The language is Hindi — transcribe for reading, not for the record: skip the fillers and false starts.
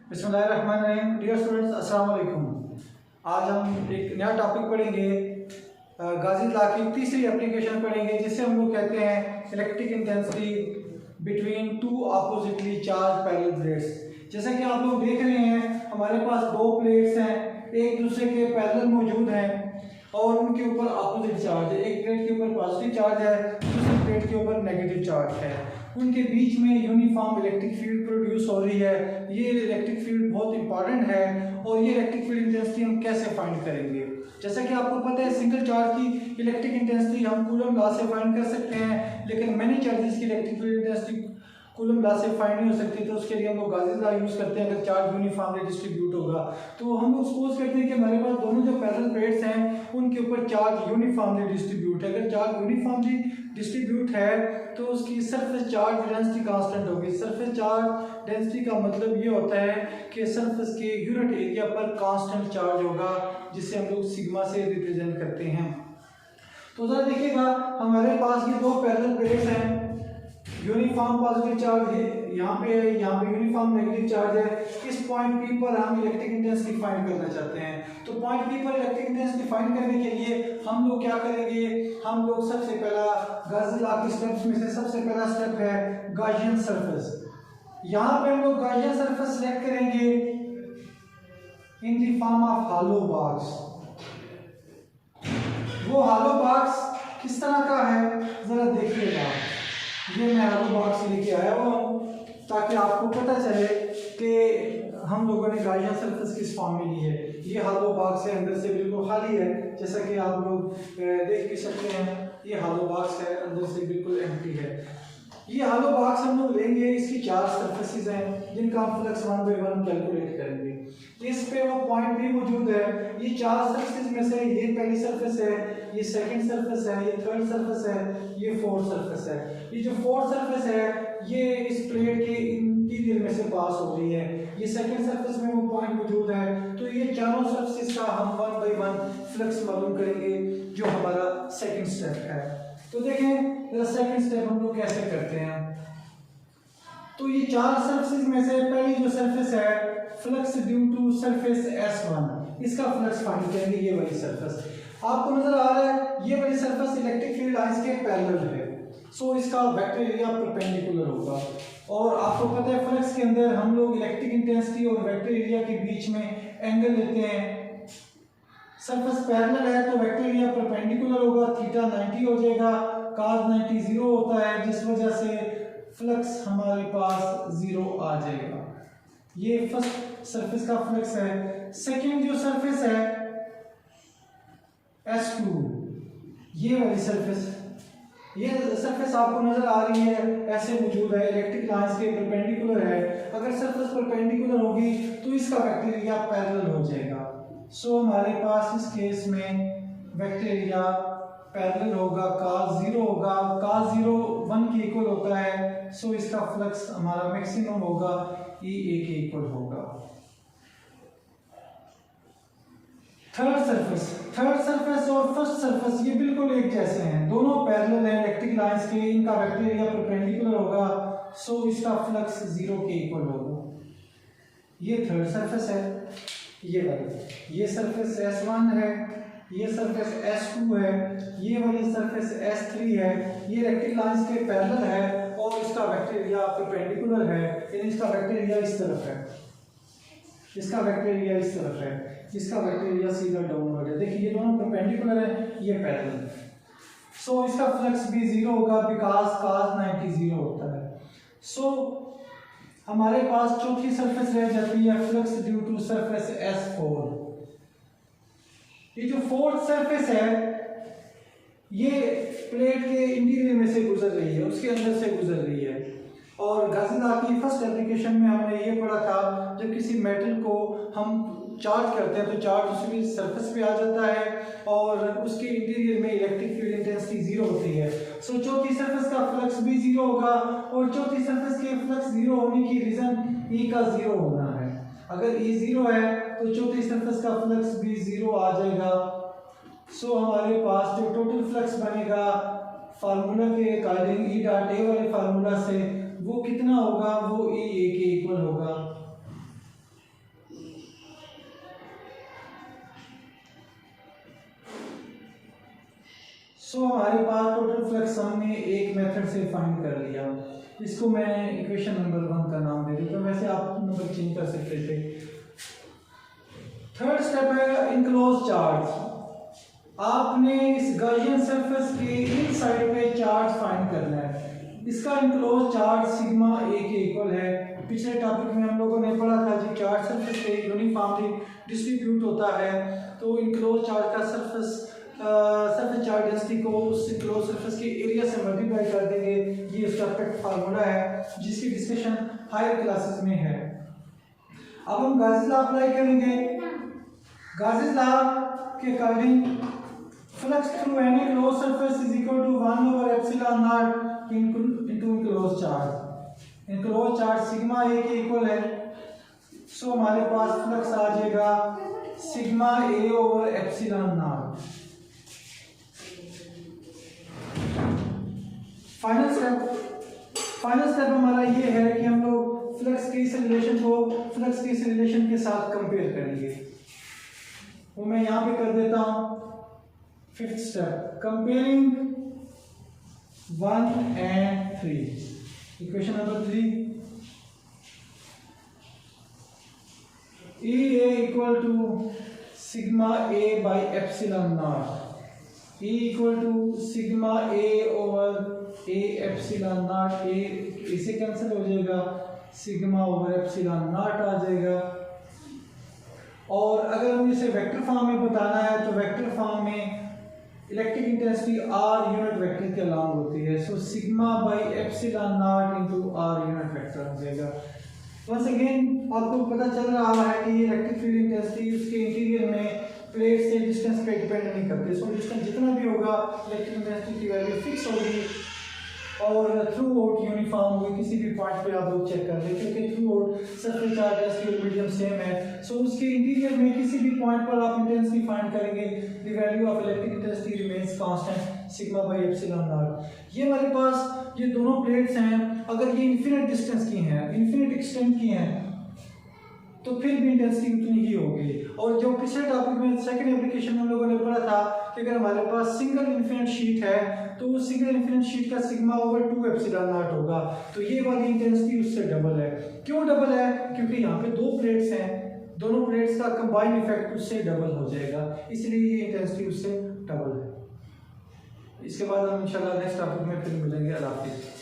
बिस्मिल्लाहिर्रहमानिर्रहीम। डियर स्टूडेंट्स, अस्सलाम वालेकुम। आज हम एक नया टॉपिक पढ़ेंगे। गाजी लॉ की तीसरी एप्लीकेशन पढ़ेंगे, जिसे हम लोग कहते हैं electric intensity between two oppositely charge parallel plates. जैसा कि आप लोग देख रहे हैं, हमारे पास दो प्लेट्स हैं, एक दूसरे के पैरेलल मौजूद हैं और उनके ऊपर अपोजिट चार्ज है। एक प्लेट के ऊपर पॉजिटिव चार्ज है, दूसरी प्लेट के ऊपर नेगेटिव चार्ज है। उनके बीच में यूनिफॉर्म इलेक्ट्रिक फील्ड प्रोड्यूस हो रही है। ये इलेक्ट्रिक फील्ड बहुत इंपॉर्टेंट है और ये इलेक्ट्रिक फील्ड इंटेंसिटी हम कैसे फाइंड करेंगे। जैसा कि आपको पता है, सिंगल चार्ज की इलेक्ट्रिक इंटेंसिटी हम कूलम लॉ से फाइंड कर सकते हैं, लेकिन मैनी चार्जेस की electric field intensity coulomb law से फाइंड नहीं हो सकती। तो उसके लिए हम लोग गाजी लॉ यूज करते हैं। अगर चार्ज यूनिफॉर्मली डिस्ट्रीब्यूट होगा तो हम लोग सपोज करते हैं कि हमारे पास दोनों जो पैरेलल प्लेट्स हैं उनके ऊपर चार्ज यूनिफॉर्मली डिस्ट्रीब्यूट है। अगर चार्ज यूनिफॉर्मली डिस्ट्रीब्यूट है तो उसकी सरफेस चार्ज डेंसिटी कांस्टेंट होगी। सरफेस चार्ज डेंसिटी का मतलब ये होता है कि सरफेस के यूनिट एरिया पर कांस्टेंट चार्ज होगा, जिसे हम लोग सिग्मा से रिप्रेजेंट करते हैं। तो जरा देखिएगा, हमारे पास ये दो पैरेलल प्लेट्स हैं, यूनिफॉर्म पॉजिटिव चार्ज है यहाँ पे है, यहाँ पे यूनिफॉर्म नेगेटिव चार्ज है। इस पॉइंट P पर हम इलेक्ट्रिक इंटेंसिटी फाइंड करना चाहते हैं। तो पॉइंट P पर इलेक्ट्रिक इंटेंसिटी फाइंड करने के लिए हम लोग क्या करेंगे, हम लोग सबसे पहला गाजी लॉ के स्टेप्स में से सबसे पहला स्टेप है गॉसियन सरफेस। यहाँ पे हम लोग गॉसियन सरफेस सेलेक्ट करेंगे in the form of hollow box. वो हॉलो बॉक्स किस तरह का है जरा देखिएगा। ये मैं हॉलो बॉक्स लेके आया हुआ हूँ ताकि आपको पता चले कि हम लोगों ने गॉसियन सरफेस किस फॉर्म में ली है। ये हॉलो बॉक्स है, अंदर से बिल्कुल खाली है, जैसा कि आप लोग देख भी सकते हैं। ये हॉलो बॉक्स है, अंदर से बिल्कुल एम्प्टी है। ये हॉलो बॉक्स हम लोग लेंगे, इसकी चार सरफेसेस हैं जिनका हम फ्लक्स 1 बाय 1 कैलकुलेट करेंगे। इस पे वो पॉइंट भी मौजूद है। ये चार सरफेस में से ये पहली सरफेस है, ये सेकंड सरफेस है, ये थर्ड सरफेस है, ये फोर्थ सरफेस है। ये जो फोर्थ सरफेस है ये इस प्लेट के इंटीरियर में से पास हो रही है। ये सेकंड सरफेस में वो पॉइंट मौजूद है। तो ये चारों सरफेस का हम 1 बाय 1 फ्लक्स मालूम करेंगे, जो हमारा सेकंड स्टेप है। तो देखें सेकंड स्टेप हम लोग कैसे करते हैं। तो ये चार सरफेस में से पहली जो सरफेस है flux due to surface S1, इसका फ्लक्स फाइंड करेंगे। ये वाली सरफेस आपको नजर आ रहा है, ये वाली सरफेस इलेक्ट्रिक फील्ड लाइंस के पैरेलल है, सो इसका वेक्टर एरिया परपेंडिकुलर होगा। और आपको पता है फ्लक्स के अंदर हम लोग इलेक्ट्रिक इंटेंसिटी और वेक्टर एरिया के बीच में एंगल लेते हैं। सरफेस पैरेलल है तो वेक्टर एरिया परपेंडिकुलर होगा, थीटा 90 हो जाएगा, cos 90 0 होता है, जिस वजह से फ्लक्स हमारे पास 0 आ जाएगा। ये फर्स्ट सरफेस का फ्लक्स है। सेकंड जो सरफेस है S2, ये वाली सरफेस, ये सरफेस आपको नजर आ रही है, ऐसे मौजूद है, इलेक्ट्रिक लाइंस के परपेंडिकुलर है। अगर सरफेस परपेंडिकुलर होगी तो इसका वेक्टर एरिया पैरेलल हो जाएगा। सो हमारे पास इस केस में वेक्टर एरिया पैरेलल होगा, cos 0 होगा, cos 0 1 के इक्वल होता है। सो इसका फ्लक्स हमारा मैक्सिमम होगा, E1 के इक्वल होगा। थर्ड सरफेस और फर्स्ट सरफेस ये बिल्कुल एक जैसे हैं, दोनों पैरेलल हैं इलेक्ट्रिक लाइंस के, इनका वेक्टर एरिया परपेंडिकुलर होगा। सो इसका फ्लक्स 0 के इक्वल होगा। ये थर्ड सरफेस है, ये वाली, ये सरफेस S1 है, ये सरफेस S2 है, ये वाली सरफेस S3 है। ये इलेक्ट्रिक लाइंस के पैरेलल है और इसका वेक्टर एरिया परपेंडिकुलर है, यानी इसका वेक्टर एरिया इस तरफ है, इसका वेक्टर एरिया इस तरफ है, इसका वेक्टर एरिया सीधा डाउनवर्ड है। देखिए ये दोनों परपेंडिकुलर है, ये पैरेलल है। सो इसका फ्लक्स भी 0 होगा, बिकॉज cos 90 0 होता है। सो हमारे पास चौथी सरफेस रह जाती है flux due to surface S4। ये जो फोर्थ सरफेस है ये प्लेट के इंटीरियर में से गुजर रही है, उसके अंदर से गुजर रही है। और गाजी लॉ की फर्स्ट एप्लीकेशन में हमने ये पढ़ा था, जब किसी मेटल को हम चार्ज करते हैं तो चार्ज उसकी सरफेस पे आ जाता है और उसके इंटीरियर में इलेक्ट्रिक फील्ड इंटेंसिटी 0 होती है। सो चौथी सरफेस का फ्लक्स भी 0 होगा और चौथी सरफेस के फ्लक्स 0 होने की रीजन E का 0 होना है। अगर E 0 है तो चौथी सरफेस का फ्लक्स भी 0 आ जाएगा। सो हमारे पास जो टोटल फ्लक्स बनेगा फार्मूला के अकॉर्डिंग E डॉट A वाले फार्मूला से, वो कितना होगा, वो E1 के इक्वल होगा। सो हमारे पास टोटल फ्लक्स हमने एक मेथड से फाइंड कर लिया। इसको मैं इक्वेशन नंबर 1 का नाम दे देता हूँ, वैसे आप नंबर चेंज कर सकते थे। थर्ड स्टेप है इनक्लोज चार्ज। आपने इस गॉसियन सरफेस के इन साइड पे चार्ज फाइंड करना है। इसका इनक्लोज चार्ज सिग्मा ए के इक्वल है। पिछले टॉपिक में हम लोगों ने पढ़ा था कि चार्ज सरफेस पे यूनिफॉर्मली डिस्ट्रीब्यूट होता है, तो इनक्लोज चार्ज का सरफेस चार्ज डेंसिटी को उस इनक्लोज सरफेस के एरिया से मल्टीप्लाई कर देंगे। ये उसका करेक्ट फार्मूला है जिसकी डिस्कशन हायर क्लासेस में है। अब हम गॉसियन लॉ अप्लाई करेंगे। गॉसियन लॉ के according flux through any close surface is equal to 1 over epsilon not into enclose charge. Enclose charge sigma A के इक्वल है, सो हमारे पास फ्लक्स आ जाएगा sigma A over epsilon not. Final step हमारा ये है कि हम लोग फ्लक्स के इस रिलेशन को फ्लक्स के इस रिलेशन के साथ कंपेयर करेंगे। वो मैं यहाँ पे कर देता हूँ। Fifth step comparing 1 and 3। Equation number 3, E A equal to sigma A by epsilon not. E equal to sigma A over A epsilon not. A इसे कैंसिल हो जाएगा, सिग्मा ओवर एप्सिलॉन नॉट आ जाएगा। और अगर हम इसे वेक्टर फॉर्म में बताना है तो वेक्टर फॉर्म में electric intensity r unit vector के अलॉन्ग होती है, so sigma by epsilon not into r unit vector हो जाएगा। वंस अगेन आपको पता चल रहा है कि ये इलेक्ट्रिक फील्ड इंटेंसिटी उसके इंटीरियर में प्लेट से डिस्टेंस पे डिपेंड नहीं करते। सो डिस्टेंस जितना भी होगा इलेक्ट्रिक इंटेंसिटी की वैल्यू फिक्स होगी और थ्रू आउट यूनिफॉर्म होगी। किसी भी पॉइंट पे आप लोग चेक कर लें क्योंकि through out surface charge density और मीडियम सेम है, सो उसके इंटीरियर में किसी भी पॉइंट पर आप इंटेंसिटी फाइंड करेंगे, the value of electric intensity remains constant sigma by epsilon not. ये हमारे पास ये दोनों प्लेट्स हैं, अगर ये इन्फिनिट डिस्टेंस की हैं, इन्फिनिट एक्सटेंट की हैं, तो फिर भी इंटेंसिटी उतनी ही होगी। और जो पिछले टॉपिक में सेकंड एप्लीकेशन में हम लोगों ने पढ़ा था कि अगर हमारे पास सिंगल इन्फिनिट शीट है तो उस सिंगल इन्फिनिट शीट का सिग्मा ओवर 2 एप्सिलॉन नॉट होगा, तो ये वाली इंटेंसिटी उससे डबल है। क्यों डबल है? क्योंकि यहाँ पे दो प्लेट्स हैं, दोनों प्लेट्स का कंबाइंड इफेक्ट उससे डबल हो जाएगा, इसलिए ये इंटेंसिटी उससे डबल है। इसके बाद हम इंशाल्लाह नेक्स्ट टॉपिक में फिर मिलेंगे। अल्लाह हाफिज़।